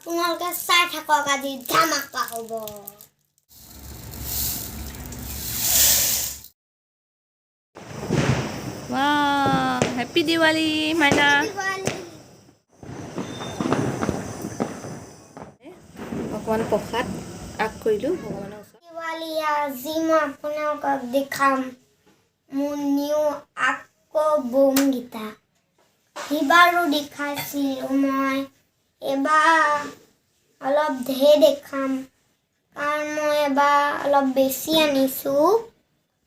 আপোনালোকে চাই থাকক আজি ধামাকা হ'ব। Wow, happy Diwali, Mana. অকমান প্ৰসাদ আগ কৰিলোঁ ভগৱানৰ ওচৰত। দিৱালী আজি মই আপোনালোকক দেখাম মোৰ নিউ আকৌ বোমকেইটা। সিবাৰো দেখাইছিলোঁ মই, এইবাৰ অলপ ঢেৰ দেখাম কাৰণ মই এবাৰ অলপ বেছি আনিছোঁ,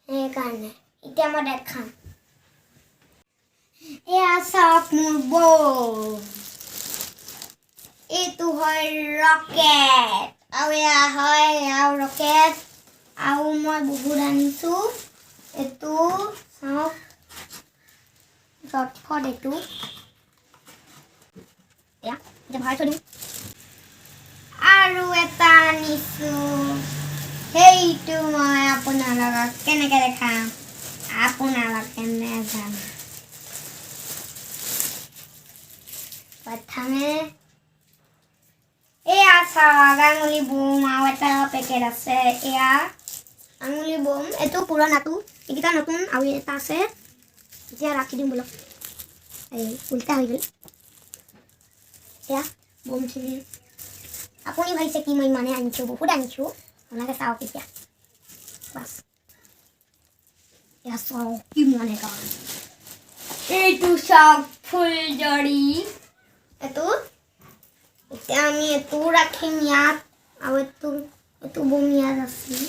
সেইকাৰণে এতিয়া মই দেখাম। এয়া চাওক মোৰ বম, এইটো হয় ৰকেট, আৰু এয়া হয় আৰু ৰকেট, আৰু মই বহুত আনিছোঁ। এইটো চাওক জটফট, এইটো এয়া এতিয়া ভৰাই থৈ দিম। আৰু এটা আনিছোঁ, সেইটো মই আপোনালোকক কেনেকৈ দেখাম আপোনালোকে নেজানে। প্ৰথমে এয়া চাওক আঙুলি বোম, আৰু এটা পেকেট আছে এয়া আঙুলি বোম, এইটো পুৰণাটো, এইকেইটা নতুন, আৰু এটা আছে এতিয়া ৰাখি দিম বোলক, এই উল্টা হৈ গ'ল। এয়া বোমখিনি আপুনি ভাবিছে কি মই ইমানে আনিছোঁ, বহুত আনিছোঁ, আপোনালোকে চাওক এতিয়া বাছ। এয়া চাওক কিমান এটা, এইটো চাওক ফুলজৰি, এইটো এতিয়া আমি এইটো ৰাখিম ইয়াত, আৰু এইটো বোম ইয়াত আছিল,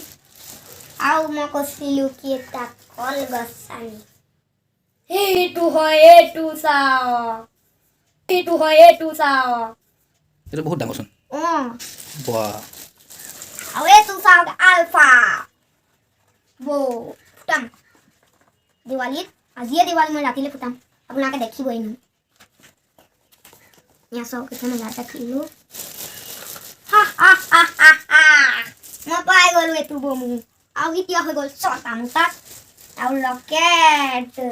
আৰু মই কৈছিলোঁ কি এটা কলগছ আনি, সেইটো হয় এইটো চাওক, এইটো হয় এইটো চাওক, এইটো বহুত ডাঙৰচোন। অঁ বাহ, আৰু এইটো চাওক আলফা ফুটাম দিৱালীত, আজিয়ে দিৱালী, মই ৰাতিলৈ ফুটাম, আপোনালোকে দেখিবই এনেও। এয়া চাওক এতিয়া মই ইয়াতে খেলিলোঁ, মই পাই গ'লোঁ এইটো বমু, আৰু এতিয়া হৈ গ'ল ছটা মোৰ তাত, আৰু ৰকেটো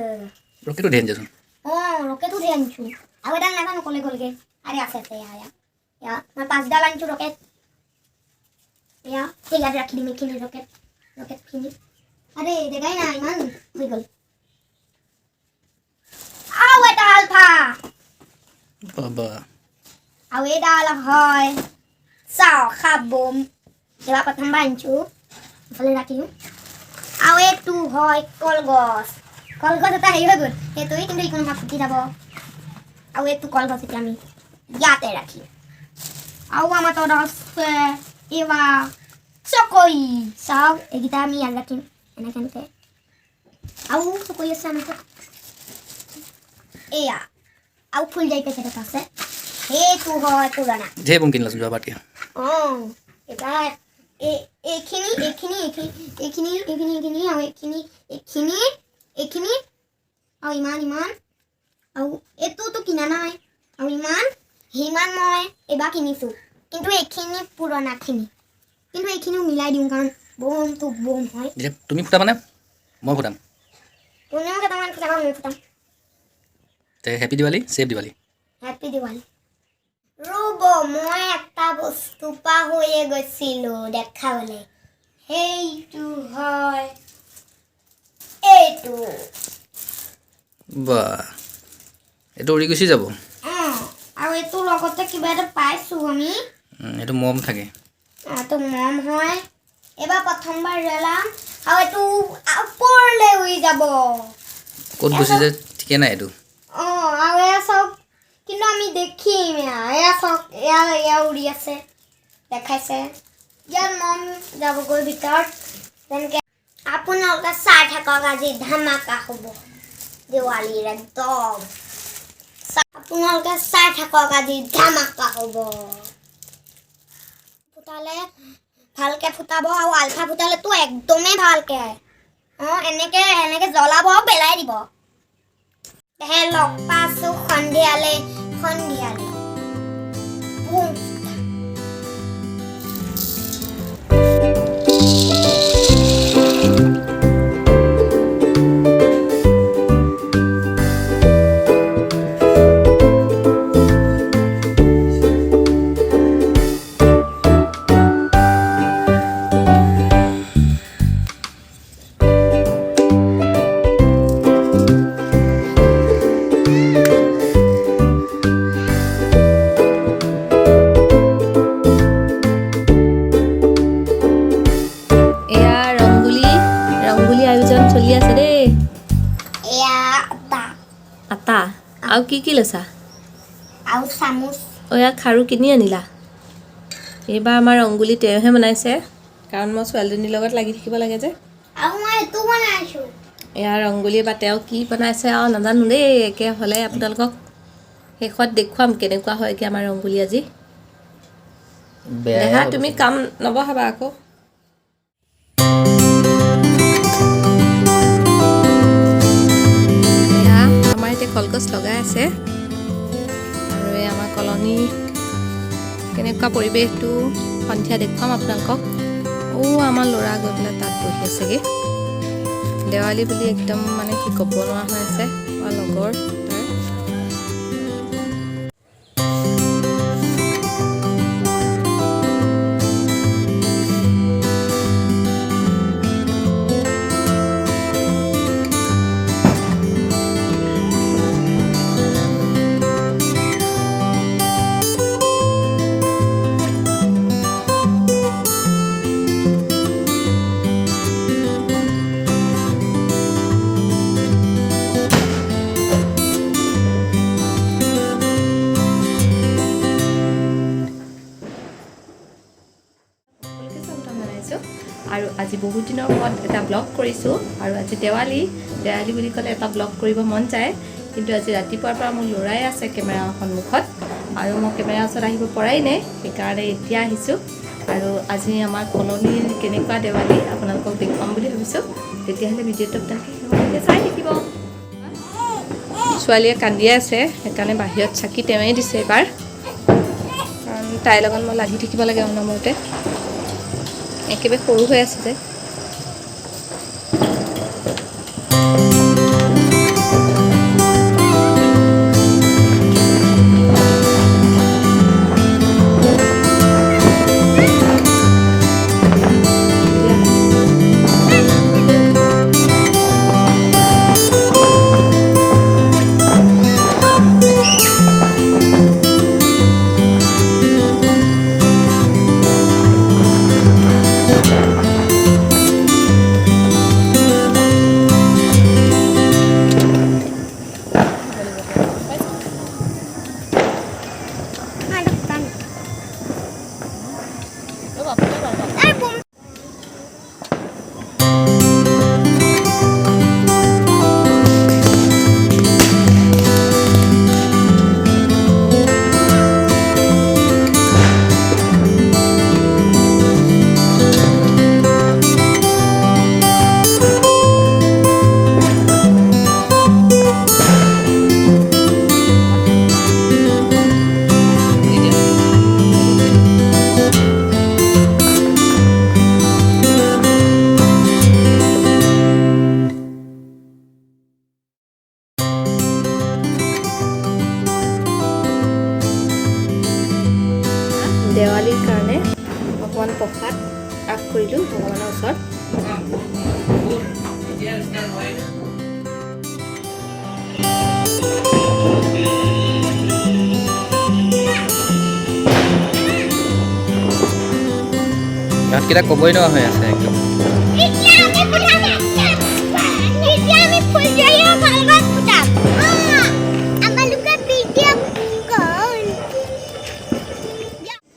ধেৰ আনিছেচোন। অঁ ৰকেটো ধেৰ আনিছোঁ, আৰু এডাল নাজানো ক'লে গ'লগৈ, আৰে আছে এয়া মই 5ডাল আনিছোঁ ৰকেট, এয়া ইয়াত ৰাখি দিম এইখিনি ৰকেটখিনি, আৰে দেখাই নাই ইমান হৈ গ'ল। আৰু এটা আলফা, বাবা, আৰু এইডাল হয় চাওক সাপ বোম, এইবাৰ প্ৰথমবাৰ আনিছোঁ, ইফালে ৰাখিম। আৰু এইটো হয় কলগছ এটা হেৰি হৈ গ'ল, সেইটোৱে কিন্তু এইখন আমাৰ ফুটি যাব, আৰু এইটো কলগছ এতিয়া আমি ইয়াতে ৰাখিম। আৰু আমাৰ তাত আছে এইবাৰ চকৰি, চাওক এইকেইটা আমি ইয়াত ৰাখিম এনেকৈ, আৰু চকৰি আছে আমাৰ তাত, এয়া আৰু ফুলজাৰি পেকেট এটা আছে, সেইটো হয় পুৰণা। ধেৰ বোম কিনিলাচোন যোৱাবাৰতকৈ। অঁ এইবাৰ এইখিনি আৰু এইখিনি আৰু ইমান, আৰু এইটোতো কিনা নাই, আৰু সিমান মই এইবাৰ কিনিছোঁ, কিন্তু এইখিনি পুৰণাখিনি, কিন্তু এইখিনিও মিলাই দিওঁ কাৰণ বোমটো বোম হয়। এতিয়া তুমি ফুটাবানে মই ফুটাম? তুমিও কেইটামান ফুটাবা, ময়ো ফুটাম। তে happy Diwali, safe Diwali. Happy Diwali. ৰ'ব, মই এটা বস্তু পাহৰিয়ে গৈছিলোঁ দেখাবলৈ, সেইটো হয় এইটো। বাহ, এইটো উৰি গুচি যাব। অঁ আৰু এইটোৰ লগতে কিবা এটা পাইছোঁ আমি, এইটো মম থাকে। এইটো মম হয়, এইবাৰ প্ৰথমবাৰ জ্বলাম, আৰু এইটো ওপৰলৈ উৰি যাব। ক'ত গুচি যায় ঠিকে নাই এইটো। অঁ আৰু এয়া চাওক, কিন্তু আমি দেখিম, এয়া চাওক, এয়া উৰি আছে, দেখাইছে, ইয়াত মম যাবগৈ ভিতৰত, তেনেকৈ আপোনালোকে চাই থাকক আজি ধামাকা হ'ব দিৱালীৰ একদম, আপোনালোকে চাই থাকক আজি ধামাকা হ'ব। ফুটালে ভালকৈ ফুটাব, আৰু আলফা ফুটালেতো একদমেই ভালকৈ, অঁ এনেকৈ জ্বলাব আৰু পেলাই দিব। লগ পাইছোঁ সন্ধিয়ালে আৰু কি লৈছা আৰু চামুচ অ' ইয়াত খাৰু কিনি আনিলা এইবাৰ আমাৰ ৰংগুলি তেওঁহে বনাইছে কাৰণ মই ছোৱালীজনীৰ লগত লাগি থাকিব লাগে যে আৰু মই এইটো বনাইছোঁ এয়া ৰংগুলি বা তেওঁ কি বনাইছে আৰু নাজানো দেই একে হ'লে আপোনালোকক শেষত দেখুৱাম কেনেকুৱা হয় কি আমাৰ ৰংগুলি আজি দেহা তুমি কাম নবহাবা আকৌ এয়া আমাৰ এতিয়া কলগছ লগাই আছে আৰু এই আমাৰ কলনী কেনেকুৱা পৰিৱেশটো সন্ধিয়া দেখুৱাম আপোনালোকক আমাৰ ল'ৰা গৈ পেলাই তাত বহি আছেগৈ দেৱালী বুলি একদম মানে সি ক'ব নোৱাৰা হৈ আছে আমাৰ লগৰ আৰু আজি বহুত দিনৰ মূৰত এটা ব্লগ কৰিছোঁ আৰু আজি দেৱালী বুলি ক'লে এটা ব্লগ কৰিব মন যায় কিন্তু আজি ৰাতিপুৱাৰ পৰা মোৰ ল'ৰাই আছে কেমেৰাৰ সন্মুখত আৰু মই কেমেৰাৰ ওচৰত আহিব পৰাই নাই সেইকাৰণে এতিয়া আহিছোঁ আৰু আজি আমাৰ কলনীৰ কেনেকুৱা দেৱালী আপোনালোকক দেখুৱাম বুলি ভাবিছোঁ তেতিয়াহ'লে ভিডিঅ'টো আপোনালোকে চাই থাকিব ছোৱালীয়ে কান্দিয়ে আছে সেইকাৰণে বাহিৰত চাকি তেওঁৱে দিছে এইবাৰ কাৰণ তাইৰ লগত মই লাগি থাকিব লাগে অনবৰতে একেবাৰে সৰু হৈ আছে যে দেৱালীৰ কাৰণে অকণমান প্ৰসাদ আগ কৰিলোঁ ভগৱানৰ ওচৰত ভাতকেইটা ক'বই নোৱাৰা হৈ আছে একদম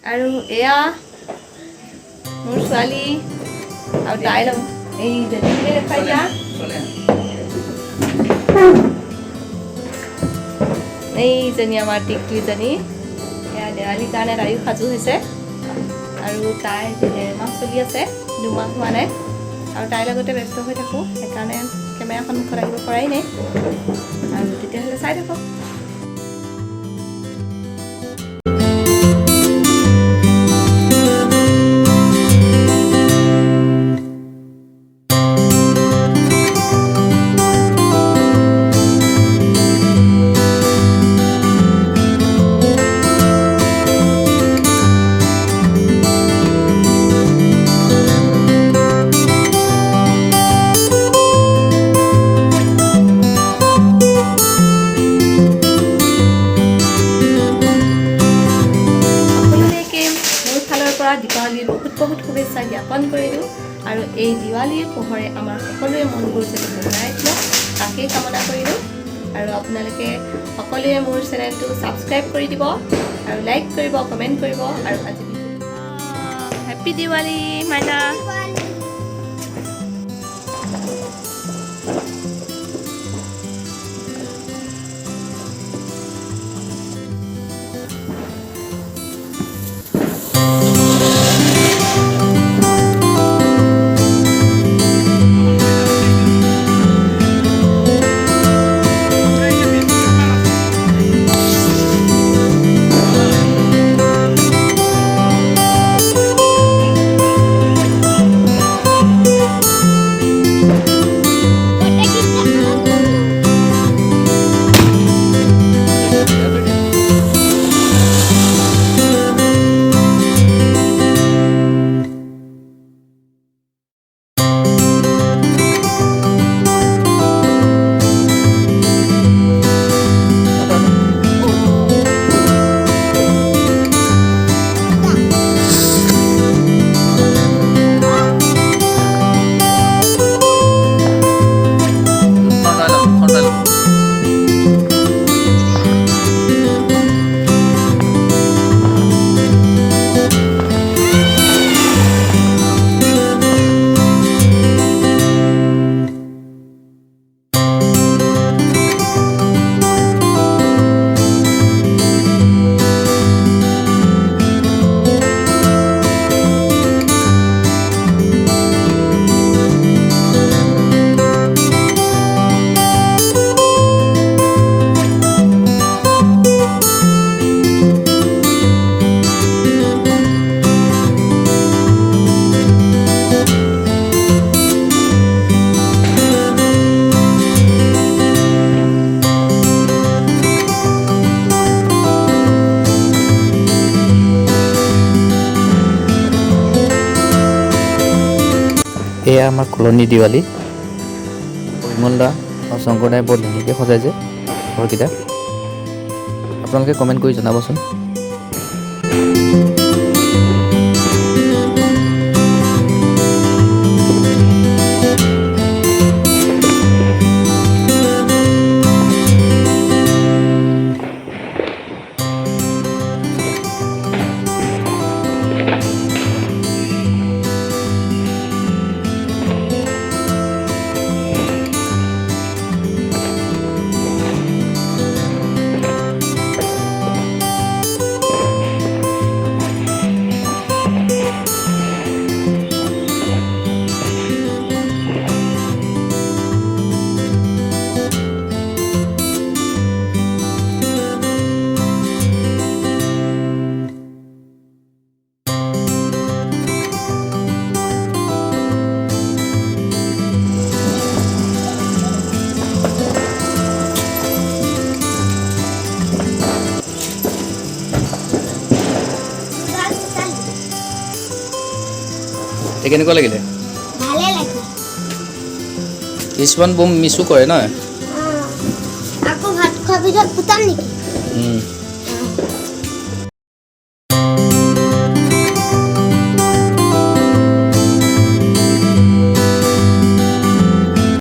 আৰু এয়া মোৰ ছোৱালী আৰু তাইৰ লগত এই যেনেকৈ দেখাই দিয়া এইজনী আমাৰ টিকলিজনী এয়া দেৱালীৰ কাৰণে তাইও সাজু হৈছে আৰু তাই 1.5 মাহ চলি আছে 2 মাহ হোৱা নাই আৰু তাইৰ লগতে ব্যস্ত হৈ থাকোঁ সেইকাৰণে কেমেৰা সন্মুখত আহিব পৰাই নাই আৰু তেতিয়াহ'লে চাই থাকক দীপাৱলীৰ বহুত শুভেচ্ছা জ্ঞাপন কৰিলোঁ আৰু এই দিৱালীৰ পোহৰে আমাৰ সকলোৰে মনবোৰ যাতে বনাই দিয়ক তাকেই কামনা কৰিলোঁ আৰু আপোনালোকে সকলোৱে মোৰ চেনেলটো ছাবস্ক্ৰাইব কৰি দিব আৰু লাইক কৰিব কমেণ্ট কৰিব আৰু আজি হেপী দিৱালী মাইনা এয়া আমাৰ কলনী দিৱালী পৰিমল দা আৰু শংকৰ দাই বৰ ধুনীয়াকৈ সজাই যে ঘৰকেইটা আপোনালোকে কমেণ্ট কৰি জনাবচোন কেনেকুৱা লাগিলে ভালে লাগে কিছুমান বম মিছো কৰে নহয় আকৌ ভাত খোৱাৰ পিছত ফুটাম নেকি